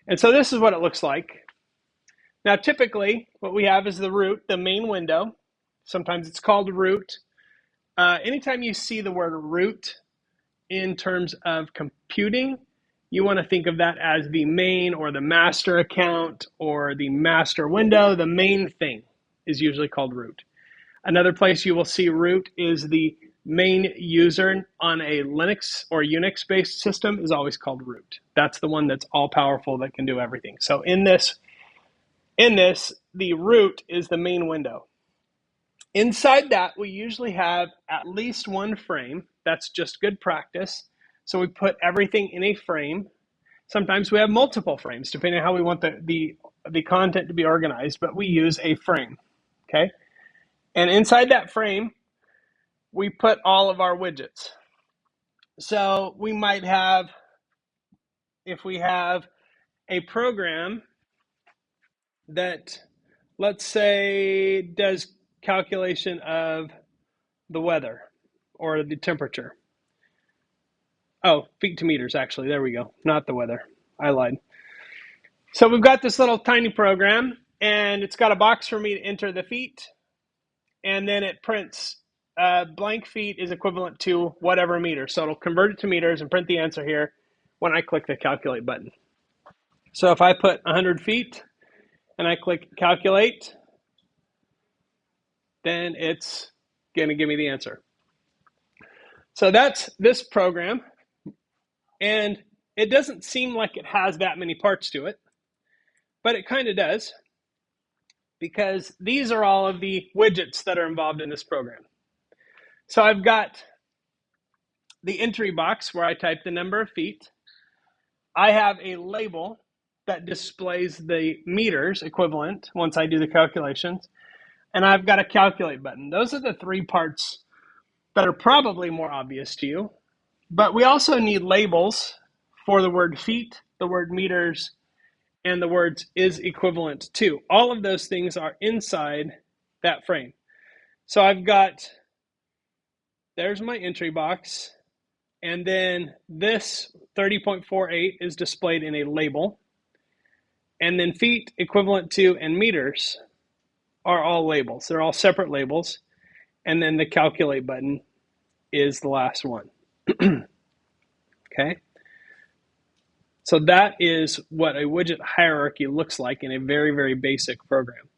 And so this is what it looks like. Now, typically, what we have is the root, the main window. Sometimes it's called root. Anytime you see the word root in terms of computing, you want to think of that as the main or the master account or the master window. The main thing is usually called root. Another place you will see root is the main user on a Linux or Unix based system is always called root. That's the one that's all powerful that can do everything. So in this, the root is the main window. Inside that, we usually have at least one frame. That's just good practice. So we put everything in a frame. Sometimes we have multiple frames, depending on how we want the content to be organized, but we use a frame, okay? And inside that frame, we put all of our widgets. So we might have, if we have a program that, let's say, does calculation of the weather or the temperature. Oh, feet to meters, actually. There we go. Not the weather. I lied. So we've got this little tiny program, and it's got a box for me to enter the feet, and then it prints blank feet is equivalent to whatever meter. So it'll convert it to meters and print the answer here when I click the calculate button. So if I put 100 feet and I click calculate, then it's going to give me the answer. So that's this program. And it doesn't seem like it has that many parts to it, but it kind of does, because these are all of the widgets that are involved in this program. So I've got the entry box where I type the number of feet. I have a label that displays the meters equivalent once I do the calculations. And I've got a calculate button. Those are the three parts that are probably more obvious to you. But we also need labels for the word feet, the word meters, and the words is equivalent to. All of those things are inside that frame. So I've got, there's my entry box, and then this 30.48 is displayed in a label, and then feet, equivalent to, and meters are all labels. They're all separate labels, and then the calculate button is the last one. Okay? So that is what a widget hierarchy looks like in a very, very basic program.